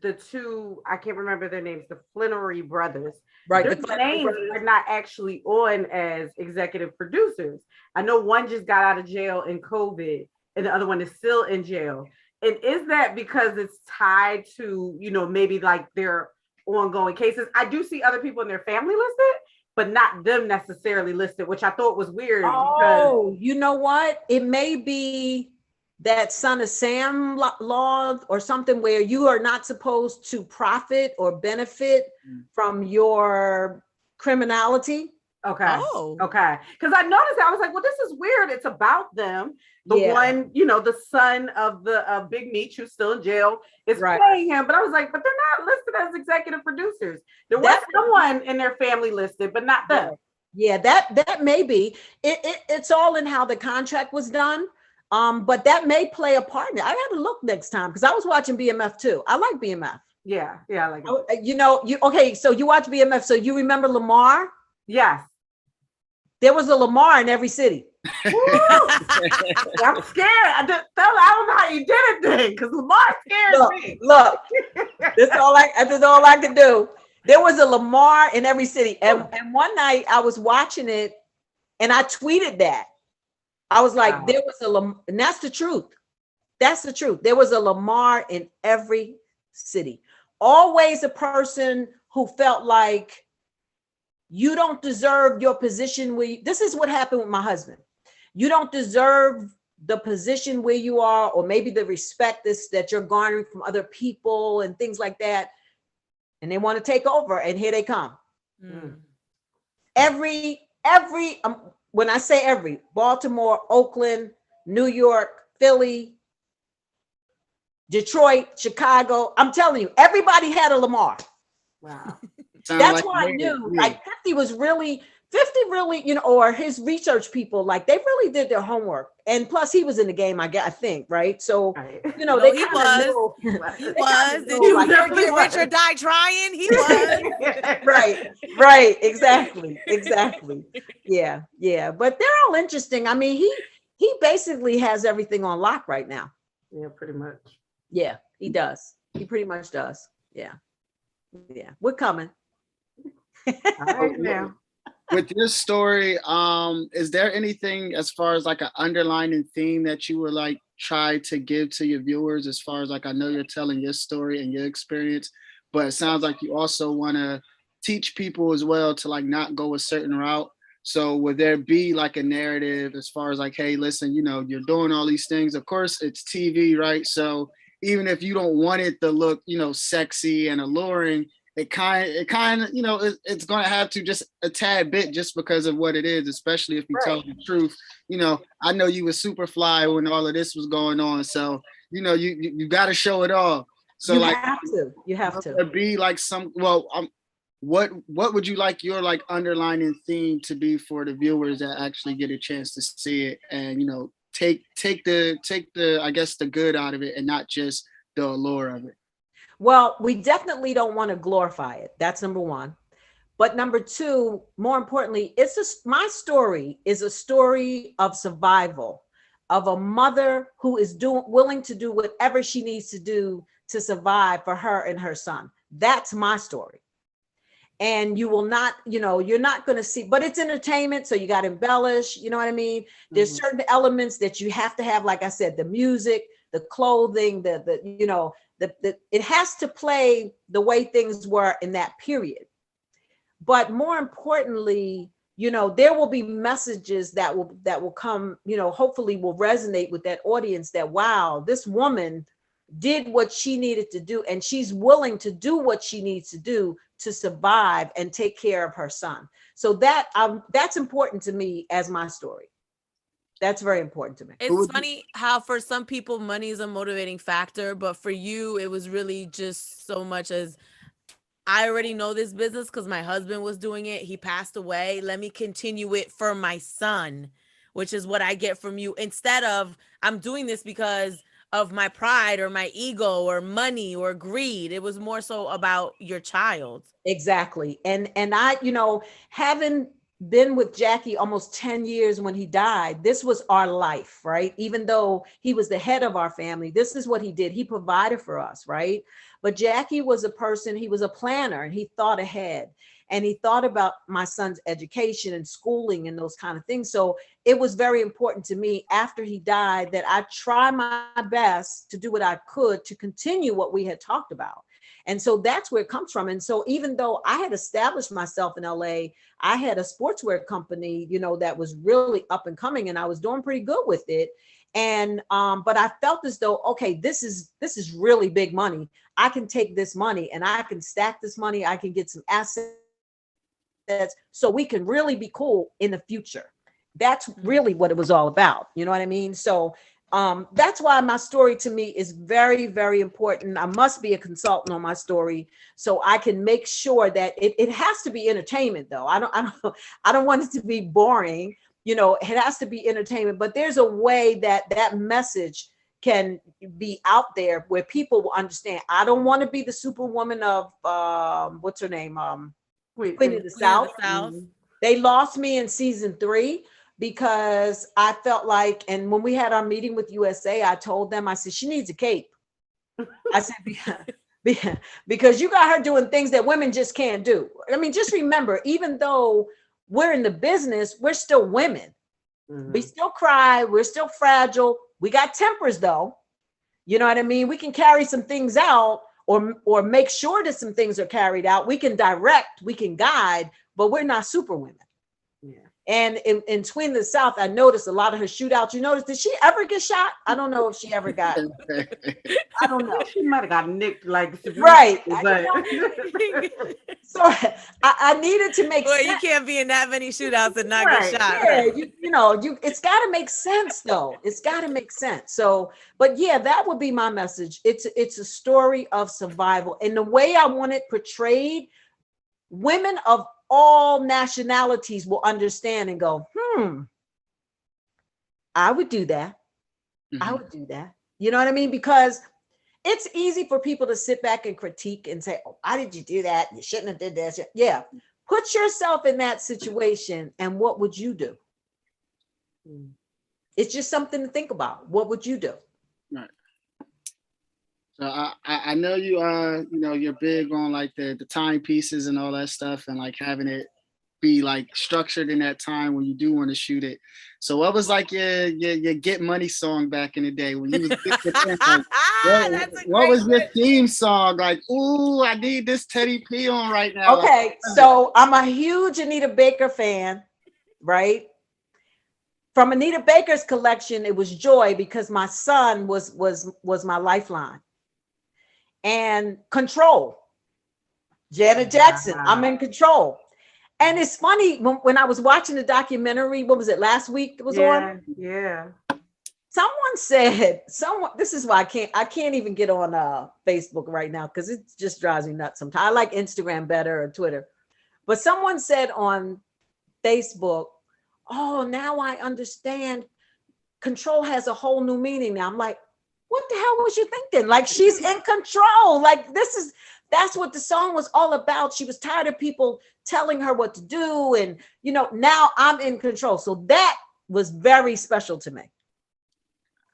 the two, I can't remember their names, the Flintery brothers, Right. their The names brothers. are not actually on as executive producers. I know one just got out of jail in COVID, and the other one is still in jail. And is that because it's tied to, you know, maybe like their ongoing cases? I do see other people in their family listed, but not them necessarily listed, which I thought was weird. Oh, you know what? It may be that Son of Sam law or something where you are not supposed to profit or benefit from your criminality. Okay. Oh. Okay. Because I noticed that I was like, well, this is weird. It's about them. The one, you know, the son of the Big Meech, who's still in jail, is playing him. But I was like, but they're not listed as executive producers. There was someone in their family listed, but not them. Yeah, that may be. It's all in how the contract was done. But that may play a part in it. I got to look next time because I was watching BMF too. I like BMF. Yeah, I like it. You know, okay, so you watch BMF. So you remember Lamar? Yes. There was a Lamar in every city. I'm scared. I don't know how you did it then, because Lamar scares me. Look, that's all I could do. There was a Lamar in every city. And one night I was watching it and I tweeted that. I was like, there was a Lamar, and that's the truth. That's the truth. There was a Lamar in every city. Always a person who felt like you don't deserve your position this is what happened with my husband. You don't deserve the position where you are, or maybe the respect that you're garnering from other people and things like that. And they want to take over, and here they come. Every when I say every, Baltimore, Oakland, New York, Philly, Detroit, Chicago, I'm telling you, everybody had a Lamar. Wow. That's why I knew like 50 really, you know, or his research people, like they really did their homework. And plus he was in the game, I think, right? So, you know, he was. Did you get rich or die trying? He was. Right. Exactly. Yeah. But they're all interesting. I mean, he basically has everything on lock right now. Yeah, pretty much. Yeah, he does. He pretty much does. Yeah. We're coming. All right, now. With your story, is there anything as far as like an underlining theme that you would like try to give to your viewers, as far as like, I know you're telling your story and your experience, but it sounds like you also want to teach people as well to like not go a certain route. So would there be like a narrative as far as like, hey, listen, you know, you're doing all these things. Of course, it's TV, right? So even if you don't want it to look, you know, sexy and alluring, it kind of, you know, it's going to have to just a tad bit just because of what it is, especially if you tell the truth. You know, I know you were super fly when all of this was going on. So, you know, you got to show it all. So you have to be like what would you like your like underlining theme to be for the viewers that actually get a chance to see it and, you know, take the I guess the good out of it and not just the allure of it? Well, we definitely don't want to glorify it. That's number one. But number two, more importantly, my story is a story of survival, of a mother who is willing to do whatever she needs to do to survive for her and her son. That's my story. And you will not, you know, you're not going to see, but it's entertainment. So you got to embellish, you know what I mean? There's certain elements that you have to have, like I said, the music, the clothing, the you know, it has to play the way things were in that period. But more importantly, you know, there will be messages that will come, you know, hopefully will resonate with that audience that, wow, this woman did what she needed to do, and she's willing to do what she needs to do to survive and take care of her son. So that's important to me as my story. That's very important to me. It's funny how for some people money is a motivating factor, but for you, it was really just so much as I already know this business because my husband was doing it. He passed away. Let me continue it for my son, which is what I get from you. Instead of I'm doing this because of my pride or my ego or money or greed. It was more so about your child. Exactly. And I, you know, having been with Jackie almost 10 years when he died. This was our life, right? Even though he was the head of our family, this is what he did. He provided for us, right? But Jackie was a person, he was a planner, and he thought ahead. And he thought about my son's education and schooling and those kind of things. So it was very important to me after he died that I try my best to do what I could to continue what we had talked about. And so that's where it comes from. And so even though I had established myself in LA, I had a sportswear company, you know, that was really up and coming, and I was doing pretty good with it. And but I felt as though, okay, this is really big money. I can take this money and I can stack this money. I can get some assets so we can really be cool in the future. That's really what it was all about. You know what I mean? So that's why my story to me is very, very important. I must be a consultant on my story so I can make sure that it has to be entertainment though. I don't want it to be boring. You know, it has to be entertainment, but there's a way that that message can be out there where people will understand. I don't want to be the superwoman of what's her name? Queen of the South. They lost me in season 3 because I felt like, and when we had our meeting with USA, I told them, I said, she needs a cape. I said, because you got her doing things that women just can't do. I mean, just remember, even though we're in the business, we're still women. We still cry. We're still fragile. We got tempers though. You know what I mean? We can carry some things out or make sure that some things are carried out. We can direct, we can guide, but we're not super women. Yeah. And in Queen of the South, I noticed a lot of her shootouts. You notice, did she ever get shot? I don't know if she ever got. I don't know. She might have got nicked like right. But so I needed to make sense. You can't be in that many shootouts and not get shot. Yeah, you know, it's got to make sense though. It's got to make sense. So, but yeah, that would be my message. It's a story of survival, and the way I want it portrayed, women of all nationalities will understand and go, I would do that. I would do that. You know what I mean? Because it's easy for people to sit back and critique and say, oh, why did you do that? You shouldn't have did this. Yeah. Put yourself in that situation and what would you do? It's just something to think about. What would you do? Right. So I know you you know, you're big on like the timepieces and all that stuff and like having it be like structured in that time when you do want to shoot it. So what was like your Get Money song back in the day when you was what was your theme song? Like, ooh, I need this Teddy P on right now. Okay, so I'm a huge Anita Baker fan, right? From Anita Baker's collection, it was Joy because my son was my lifeline. And Control, Janet Jackson, I'm in control. And it's funny when I was watching the documentary, what was it, last week it was on? Yeah. Someone said, this is why I can't even get on Facebook right now because it just drives me nuts sometimes. I like Instagram better or Twitter. But someone said on Facebook, oh, now I understand. Control has a whole new meaning now. I'm like, what the hell was you thinking? Like, she's in control. Like, that's what the song was all about. She was tired of people telling her what to do. And, you know, now I'm in control. So that was very special to me.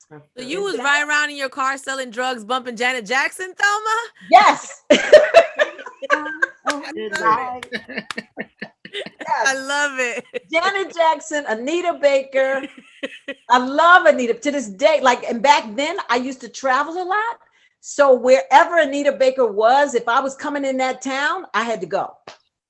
So you was riding around in your car selling drugs, bumping Janet Jackson, Thelma? Yes. Yes. I love it. Janet Jackson, Anita Baker. I love Anita to this day. Like, and back then I used to travel a lot. So wherever Anita Baker was, if I was coming in that town, I had to go.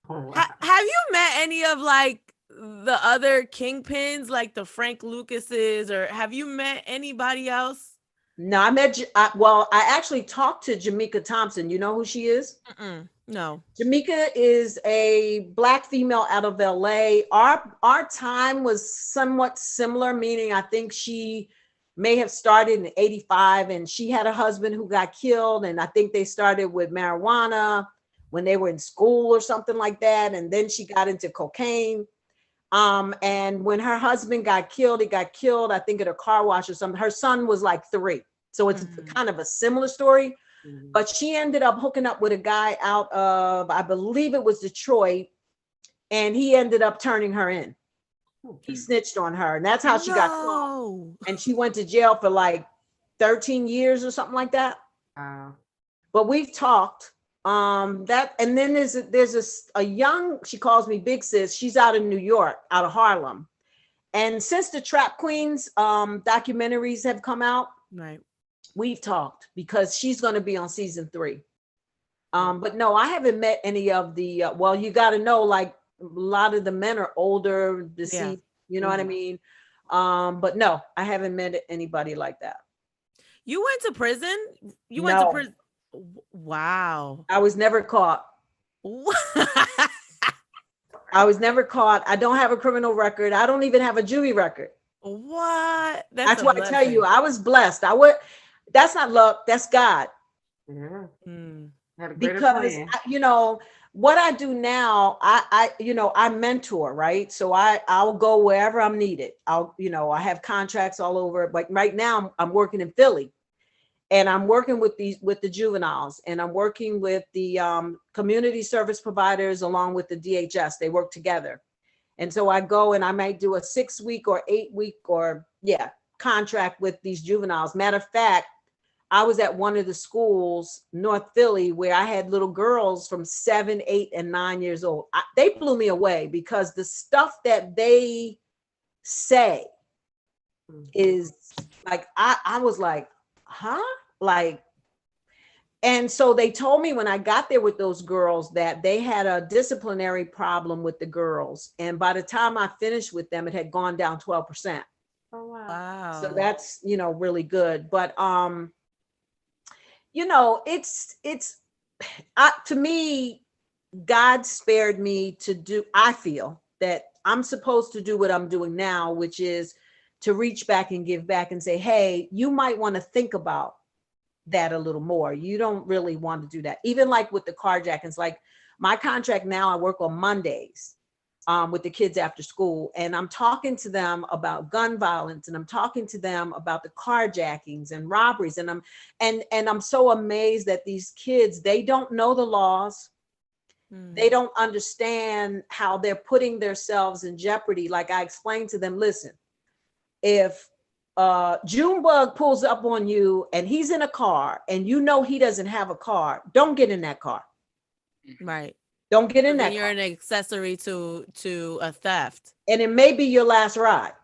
Have you met any of like the other kingpins, like the Frank Lucases, or have you met anybody else? No, I actually talked to Jamaica Thompson. You know who she is? No. Jamaica is a Black female out of LA. Our time was somewhat similar, meaning I think she may have started in 85 and she had a husband who got killed. And I think they started with marijuana when they were in school or something like that. And then she got into cocaine. And when her husband got killed, he got killed, I think at a car wash or something. Her son was like 3. So it's kind of a similar story. But she ended up hooking up with a guy out of, I believe it was Detroit. and he ended up turning her in. He snitched on her, and that's how she got caught. And she went to jail for like 13 years or something like that. But we've talked. That, and then there's a young, she calls me Big Sis. She's out in New York, out of Harlem. And since the Trap Queens documentaries have come out, right, we've talked because she's going to be on season 3. But no, I haven't met any of the, well, you got to know, like, a lot of the men are older, deceased, you know what I mean? But no, I haven't met anybody like that. You went to prison? You went to prison? Wow. I was never caught. I was never caught. I don't have a criminal record. I don't even have a jury record. What? That's why I tell you, I was blessed. That's not luck, that's God. Because you know what I do now, I mentor, right? So I'll go wherever I'm needed. I have contracts all over. Like right now I'm working in Philly, and I'm working with the juveniles, and I'm working with the community service providers along with the DHS. They work together. And so I go and I might do a 6-week or 8-week contract with these juveniles. Matter of fact, I was at one of the schools, North Philly, where I had little girls from 7, 8, and 9 years old. They blew me away because the stuff that they say is like, I was like, huh? Like, and so they told me when I got there with those girls that they had a disciplinary problem with the girls. And by the time I finished with them, it had gone down 12%. Oh, wow. So that's, really good. But, to me, God spared me to do, I feel that I'm supposed to do what I'm doing now, which is to reach back and give back and say, hey, you might want to think about that a little more. You don't really want to do that. Even like with the carjackings, like my contract now, I work on Mondays with the kids after school, and I'm talking to them about gun violence, and I'm talking to them about the carjackings and robberies, and I'm so amazed that these kids, they don't know the laws. They don't understand how they're putting themselves in jeopardy. Like I explained to them, listen, if Junebug pulls up on you and he's in a car and he doesn't have a car, don't get in that car. Right. Don't get in that. You're an accessory to a theft. And it may be your last ride.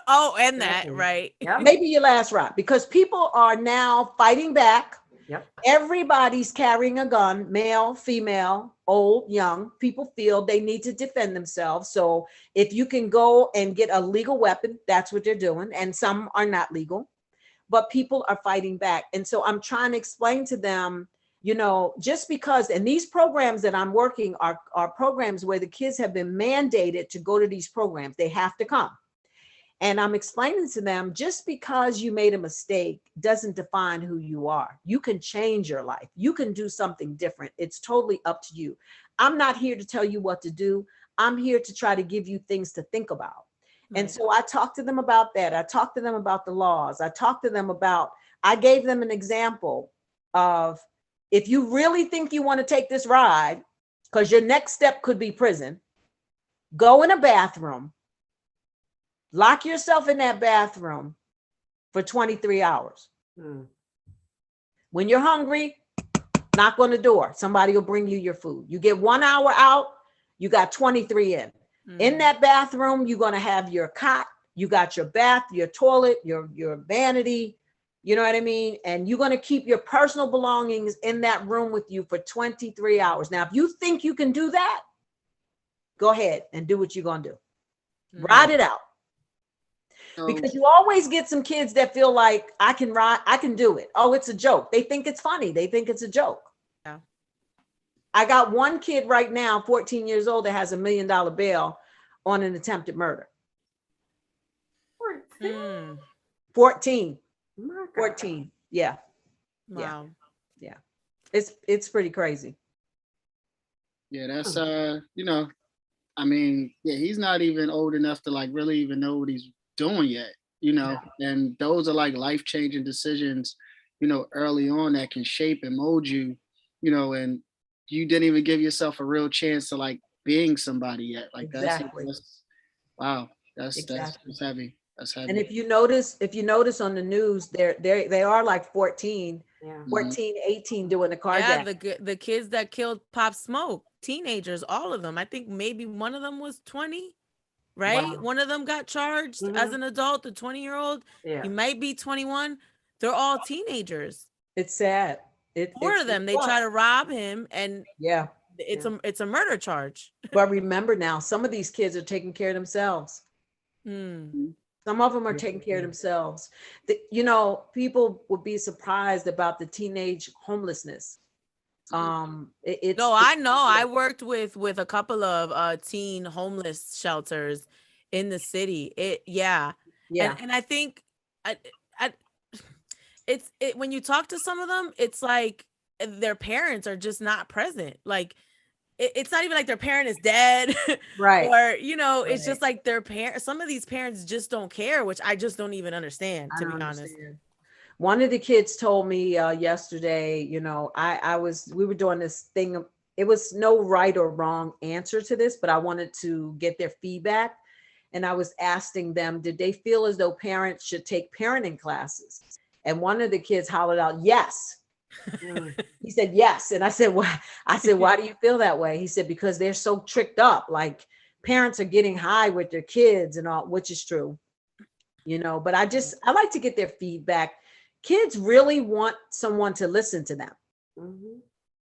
Oh, and that, right. Yep. Maybe your last ride, because people are now fighting back. Yep. Everybody's carrying a gun, male, female, old, young. People feel they need to defend themselves. So if you can go and get a legal weapon, that's what they're doing. And some are not legal, but people are fighting back. And so I'm trying to explain to them, just because, and these programs that I'm working are programs where the kids have been mandated to go to these programs. They have to come. And I'm explaining to them, just because you made a mistake doesn't define who you are. You can change your life. You can do something different. It's totally up to you. I'm not here to tell you what to do. I'm here to try to give you things to think about. Right. And so I talked to them about that. I talked to them about the laws. I gave them an example of, if you really think you want to take this ride, because your next step could be prison, go in a bathroom, lock yourself in that bathroom for 23 hours. When you're hungry, knock on the door. Somebody will bring you your food. You get 1 hour out, you got 23 in. In that bathroom, you're going to have your cot, you got your bath, your toilet, your vanity, you know what I mean? And you're going to keep your personal belongings in that room with you for 23 hours. Now, if you think you can do that, go ahead and do what you're going to do. Ride it out. Because you always get some kids that feel like I can do it. Oh, it's a joke. They think it's funny. They think it's a joke. Yeah. I got one kid right now, 14 years old, that has $1 million bail on an attempted murder. 14. 14. Yeah. Wow. Yeah. It's pretty crazy. Yeah, that's he's not even old enough to like really even know what he's doing yet, and those are like life-changing decisions, early on that can shape and mold you, and you didn't even give yourself a real chance to like being somebody yet. Like Exactly. that's wow. Exactly. That's heavy. That's heavy. And if you notice on the news, they are like 14, Yeah. 14, 18 doing the Yeah, carjacking. the kids that killed Pop Smoke, teenagers, all of them. I think maybe one of them was 20, right? Wow. One of them got charged as an adult, the 20-year-old. Yeah. He might be 21. They're all teenagers. It's sad. Four of them. They try to rob him, and yeah. it's a murder charge. But remember now, some of these kids are taking care of themselves. Some of them are taking care of themselves. You know, people would be surprised about the teenage homelessness. No, I know. I worked with a couple of teen homeless shelters in the city. And I think it's when you talk to some of them, it's like their parents are just not present. Like it's not even like their parent is dead, right? Or it's just like their parents. Some of these parents just don't care, which I just don't even understand, to be honest. One of the kids told me yesterday, we were doing this thing. It was no right or wrong answer to this, but I wanted to get their feedback. And I was asking them, did they feel as though parents should take parenting classes? And one of the kids hollered out, yes. He said, yes. And I said, why? Why do you feel that way? He said, because they're so tricked up. Like parents are getting high with their kids and all, which is true, but I like to get their feedback. Kids really want someone to listen to them.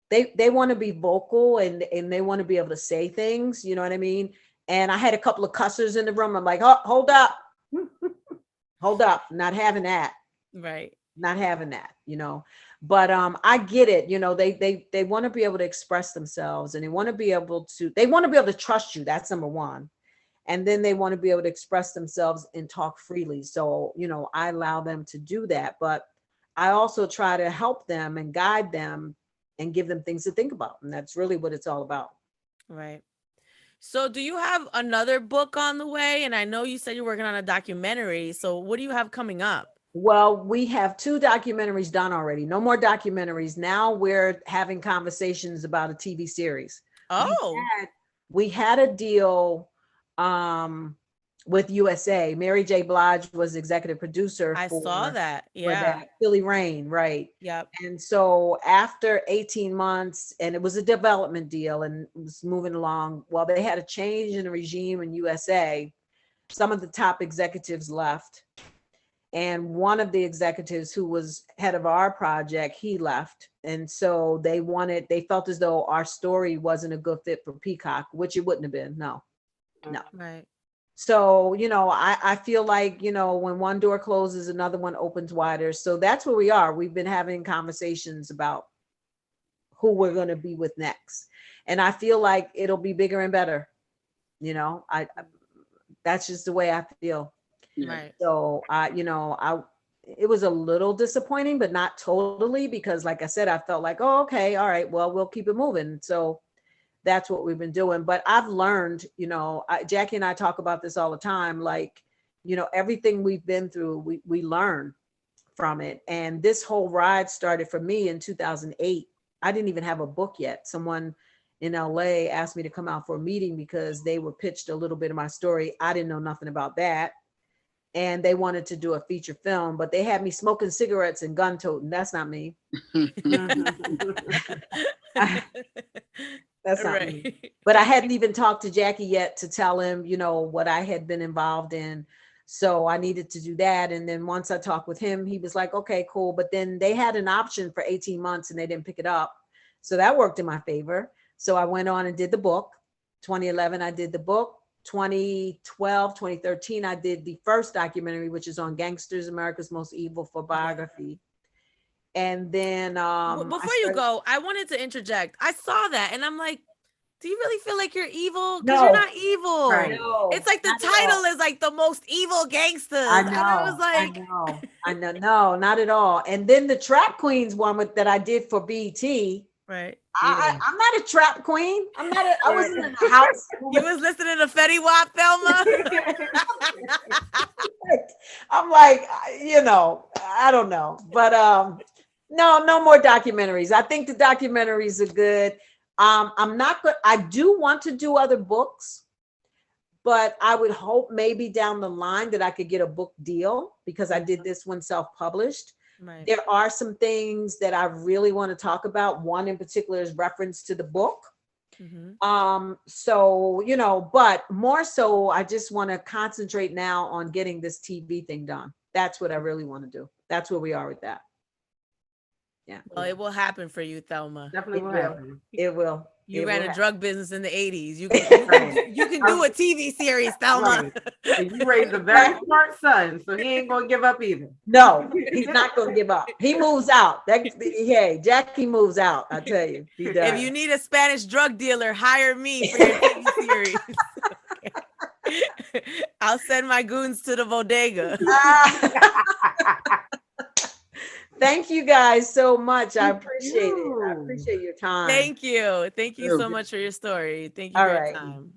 They want to be vocal and they want to be able to say things, you know what I mean? And I had a couple of cussers in the room. I'm like, oh, hold up. Hold up. Not having that. Right. Not having that, but I get it. They want to be able to express themselves, and they want to be able to trust you. That's number one. And then they want to be able to express themselves and talk freely. So, I allow them to do that, but I also try to help them and guide them and give them things to think about. And that's really what it's all about. Right. So do you have another book on the way? And I know you said you're working on a documentary. So what do you have coming up? Well, we have 2 documentaries done already. No more documentaries. Now we're having conversations about a TV series. Oh, we had a deal with USA. Mary J. Blige was executive producer. I saw that. For that Philly Rain, right? Yep. And so after 18 months, and it was a development deal and it was moving along, well, they had a change in the regime in USA. Some of the top executives left. And one of the executives who was head of our project, he left. And so they felt as though our story wasn't a good fit for Peacock, which it wouldn't have been. No. Right. So, I feel like, when one door closes, another one opens wider. So that's where we are. We've been having conversations about who we're going to be with next. And I feel like it'll be bigger and better. That's just the way I feel. Right. So it was a little disappointing, but not totally, because like I said, I felt like, oh, okay, all right, well, we'll keep it moving. So that's what we've been doing. But I've learned, Jackie and I talk about this all the time, like, everything we've been through, we learn from it. And this whole ride started for me in 2008. I didn't even have a book yet. Someone in LA asked me to come out for a meeting because they were pitched a little bit of my story. I didn't know nothing about that. And they wanted to do a feature film, but they had me smoking cigarettes and gun toting. That's not me. That's not me. But I hadn't even talked to Jackie yet to tell him, what I had been involved in. So I needed to do that. And then once I talked with him, he was like, okay, cool. But then they had an option for 18 months and they didn't pick it up. So that worked in my favor. So I went on and did the book. 2011, I did the book. 2012, 2013, I did the first documentary, which is on gangsters, America's Most Evil, for biography. And then before you go, I wanted to interject. I saw that and I'm like, do you really feel like you're evil? Because you're not evil. Right. No, it's like the title is like the most evil gangsters. I know. And I was like, I know. No, not at all. And then the Trap Queens one that I did for BET. Right. I'm not a trap queen. I wasn't in the house. You was listening to Fetty Wap, Thelma? I'm like, I don't know. But no more documentaries. I think the documentaries are good. I'm not good. I do want to do other books, but I would hope maybe down the line that I could get a book deal, because I did this one self-published. Right. There are some things that I really want to talk about. One in particular is reference to the book. So, you know, but more so, I just want to concentrate now on getting this TV thing done. That's what I really want to do. That's where we are with that. Yeah. Well, it will happen for you, Thelma. Definitely will happen. It will. You It ran will a drug business in the 80s. You can do a TV series, Thelma. Right. And you raised a very smart son, so he ain't gonna give up either. No, he's not going to give up. He moves out. Hey, Jackie moves out. I tell you, he does. If you need a Spanish drug dealer, hire me for your TV series. I'll send my goons to the bodega. Thank you guys so much. I appreciate it. I appreciate your time. Thank you. Thank you so much for your story. Thank you for your time.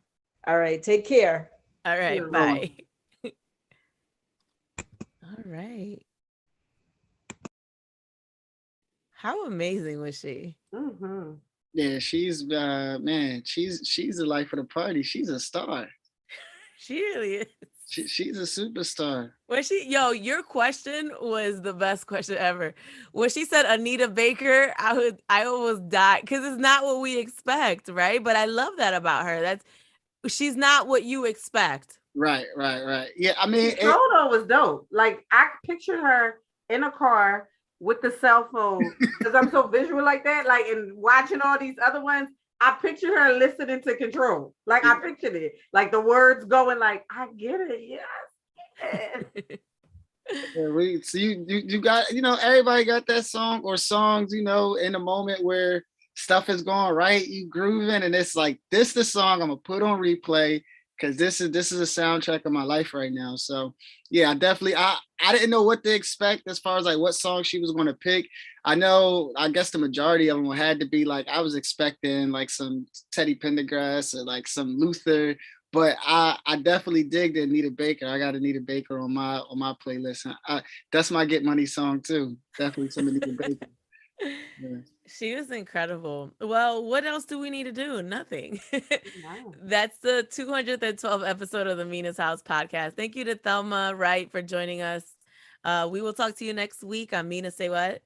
All right. Take care. All right. Bye. All right. How amazing was she? Yeah, she's man, she's the life of the party. She's a star. She really is. She's a superstar. Was she? Yo, your question was the best question ever. When she said Anita Baker, I almost died, because it's not what we expect, right? But I love that about her. She's not what you expect. Right. Yeah, I mean, Photo was dope. Like, I pictured her in a car with the cell phone, because I'm so visual like that. Like, and watching all these other ones, I pictured her listening to Control. Like, I pictured it. Like, the words going like, I get it. Yes. Yeah, so you got, you know, everybody got that song or songs, you know, in a moment where stuff is going right, you grooving, and it's like, this the song I'm gonna put on replay, because this is a soundtrack of my life right now. So yeah, I didn't know what to expect as far as like what song she was going to pick. I guess the majority of them had to be like, I was expecting like some Teddy Pendergrass or like some Luther, but I definitely dig the Anita Baker. I got Anita Baker on my playlist. That's my Get Money song too. Definitely some Anita Baker. Yeah. She was incredible. Well, what else do we need to do? Nothing. That's the 212th episode of the Mina's House podcast. Thank you to Thelma Wright for joining us. We will talk to you next week on Mina Say What.